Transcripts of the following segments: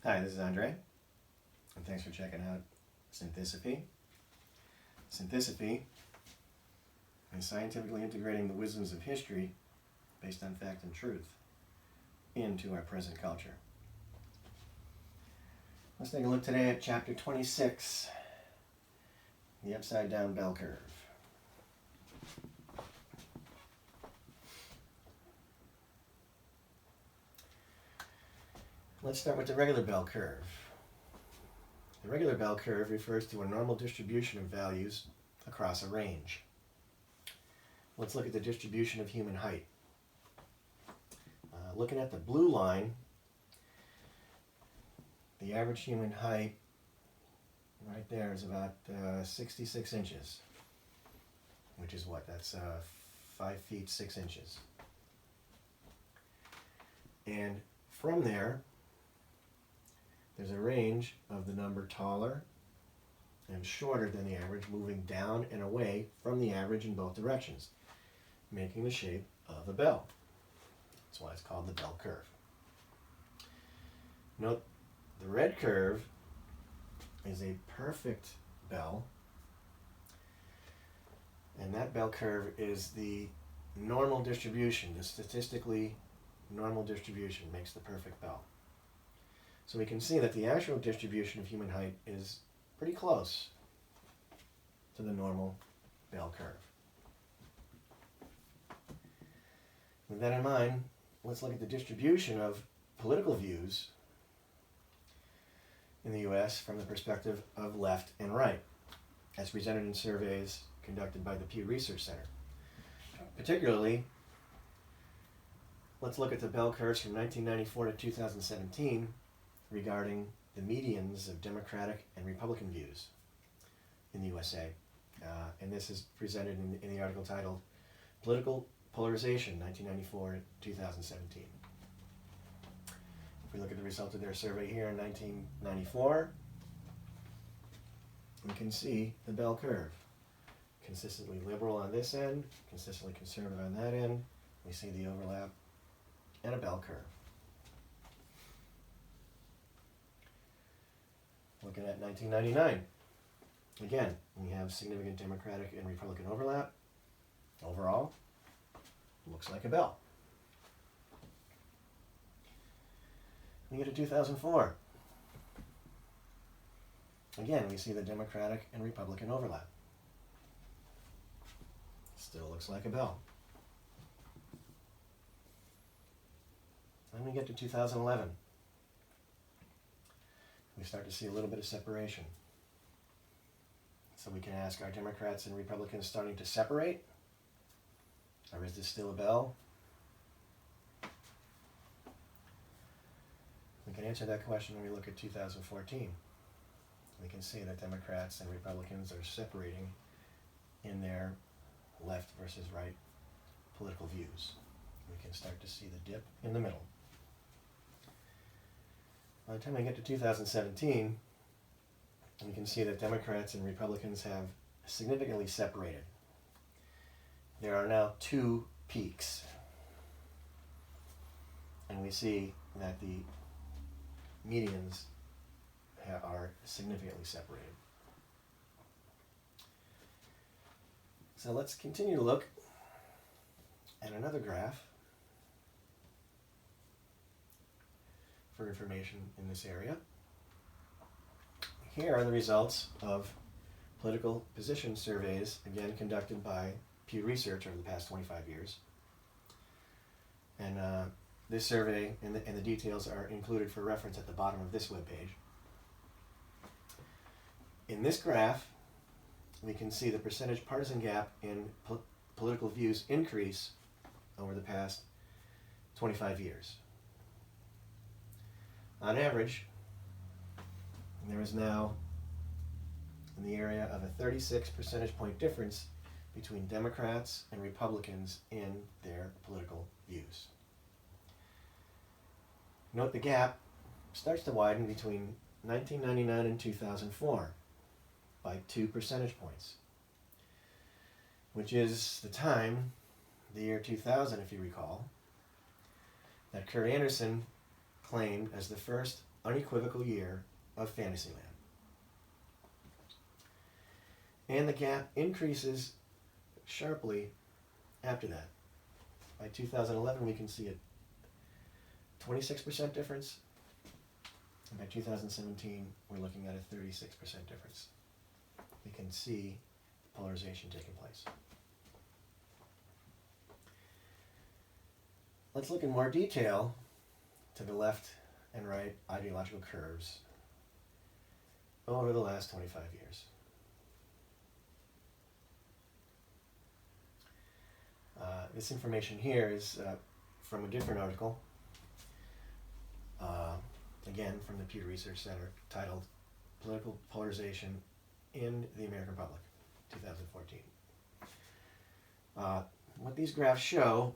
Hi, this is Andre, and thanks for checking out Synthisophy. Synthisophy is scientifically integrating the wisdoms of history based on fact and truth into our present culture. Let's take a look today at chapter 26, the upside down bell curve. Let's start with the regular bell curve. The regular bell curve refers to a normal distribution of values across a range. Let's look at the distribution of human height. Looking at the blue line, the average human height right there is about 66 inches, which is what? That's 5 feet 6 inches. And from there, there's a range of the number taller and shorter than the average, moving down and away from the average in both directions, making the shape of a bell. That's why it's called the bell curve. Note the red curve is a perfect bell, and that bell curve is the normal distribution, the statistically normal distribution makes the perfect bell. So we can see that the actual distribution of human height is pretty close to the normal bell curve. With that in mind, let's look at the distribution of political views in the U.S. from the perspective of left and right, as presented in surveys conducted by the Pew Research Center. Particularly, let's look at the bell curves from 1994 to 2017 regarding the medians of Democratic and Republican views in the USA. And this is presented in the article titled Political Polarization, 1994 to 2017. If we look at the results of their survey here in 1994, we can see the bell curve. Consistently liberal on this end, consistently conservative on that end. We see the overlap and a bell curve. Looking at 1999, again, we have significant Democratic and Republican overlap. Overall, looks like a bell. We get to 2004. Again, we see the Democratic and Republican overlap. Still looks like a bell. Then we get to 2011. We start to see a little bit of separation. So we can ask, are Democrats and Republicans starting to separate? Or is this still a bell? We can answer that question when we look at 2014. We can see that Democrats and Republicans are separating in their left versus right political views. We can start to see the dip in the middle. By the time we get to 2017, we can see that Democrats and Republicans have significantly separated. There are now 2 peaks. And we see that the medians are significantly separated. So let's continue to look at another graph for information in this area. Here are the results of political position surveys, again conducted by Pew Research over the past 25 years. And this survey and the details are included for reference at the bottom of this webpage. In this graph, we can see the percentage partisan gap in political views increase over the past 25 years. On average, there is now in the area of a 36 percentage point difference between Democrats and Republicans in their political views. Note the gap starts to widen between 1999 and 2004 by 2 percentage points, which is the time, the year 2000 if you recall, that Kurt Anderson claimed as the first unequivocal year of Fantasyland. And the gap increases sharply after that. By 2011, we can see a 26% difference. And by 2017, we're looking at a 36% difference. We can see polarization taking place. Let's look in more detail to the left and right ideological curves over the last 25 years. This information here is from a different article, again from the Pew Research Center, titled Political Polarization in the American Republic, 2014. What these graphs show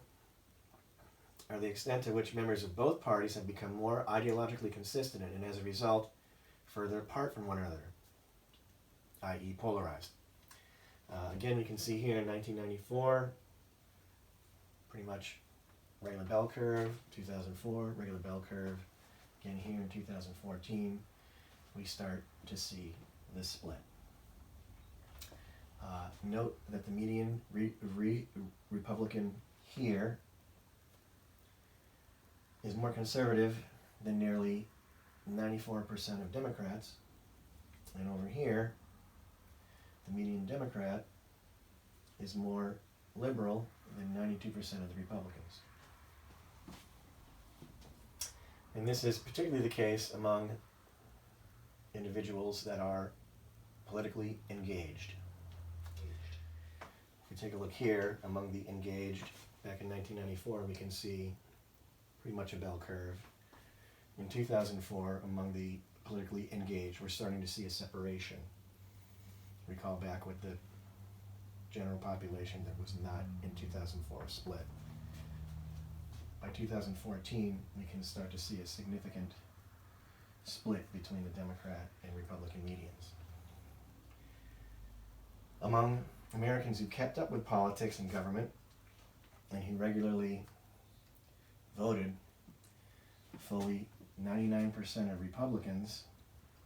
are the extent to which members of both parties have become more ideologically consistent and, as a result, further apart from one another, i.e. polarized. Again, you can see here in 1994, pretty much regular bell curve, 2004, regular bell curve. Again, here in 2014, we start to see this split. Note that the median Republican here is more conservative than nearly 94% of Democrats. And over here, the median Democrat is more liberal than 92% of the Republicans. And this is particularly the case among individuals that are politically engaged. If we take a look here, among the engaged back in 1994, we can see pretty much a bell curve. In 2004, among the politically engaged, we're starting to see a separation. Recall back with the general population that was not in 2004 split. By 2014, we can start to see a significant split between the Democrat and Republican medians. Among Americans who kept up with politics and government and who regularly voted, fully 99% of Republicans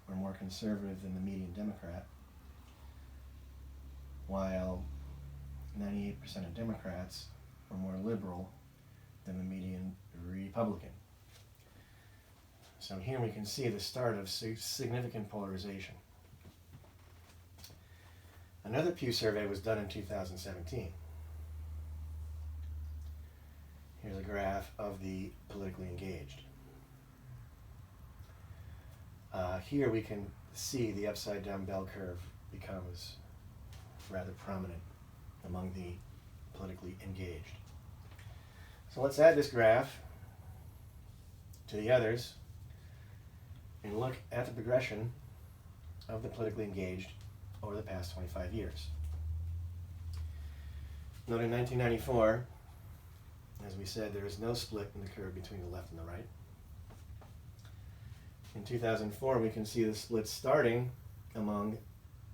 were more conservative than the median Democrat, while 98% of Democrats were more liberal than the median Republican. So here we can see the start of significant polarization. Another Pew survey was done in 2017. Here's a graph of the politically engaged. Here we can see the upside down bell curve becomes rather prominent among the politically engaged. So let's add this graph to the others and look at the progression of the politically engaged over the past 25 years. Note in 1994, as we said, there is no split in the curve between the left and the right. In 2004, we can see the split starting among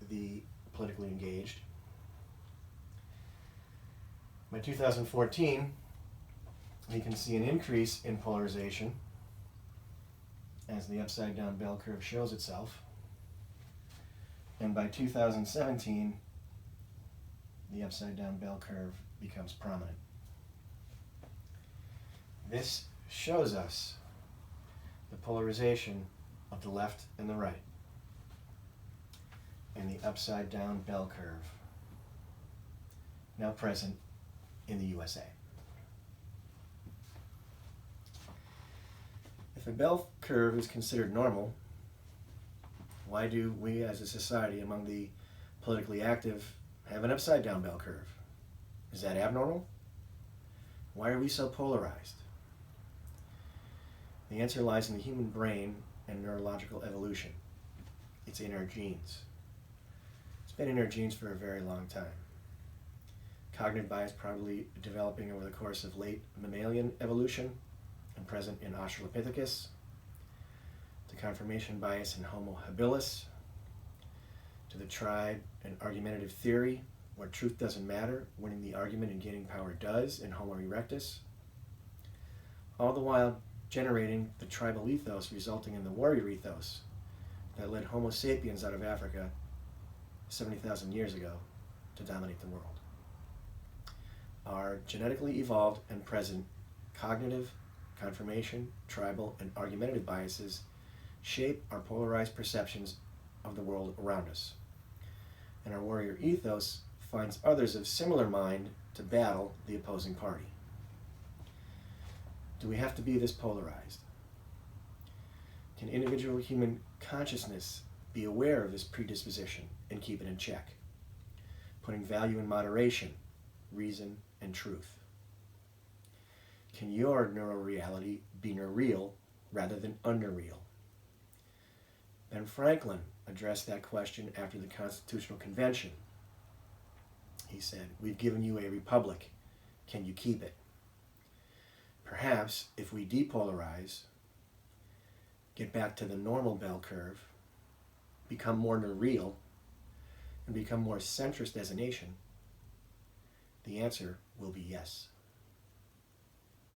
the politically engaged. By 2014, we can see an increase in polarization as the upside down bell curve shows itself. And by 2017, the upside down bell curve becomes prominent. This shows us the polarization of the left and the right, and the upside down bell curve, now present in the USA. If a bell curve is considered normal, why do we as a society among the politically active have an upside down bell curve? Is that abnormal? Why are we so polarized? The answer lies in the human brain and neurological evolution. It's in our genes. It's been in our genes for a very long time. Cognitive bias probably developing over the course of late mammalian evolution and present in Australopithecus, to confirmation bias in Homo habilis, to the tribe and argumentative theory, where truth doesn't matter, winning the argument and gaining power does in Homo erectus, all the while generating the tribal ethos resulting in the warrior ethos that led Homo sapiens out of Africa 70,000 years ago to dominate the world. Our genetically evolved and present cognitive, confirmation, tribal, and argumentative biases shape our polarized perceptions of the world around us. And our warrior ethos finds others of similar mind to battle the opposing party. Do we have to be this polarized? Can individual human consciousness be aware of this predisposition and keep it in check, putting value in moderation, reason, and truth? Can your neuroreality be neureal rather than unreal? Ben Franklin addressed that question after the Constitutional Convention. He said, "We've given you a republic. Can you keep it?" Perhaps if we depolarize, get back to the normal bell curve, become more neureal, and become more centrist as a nation, the answer will be yes.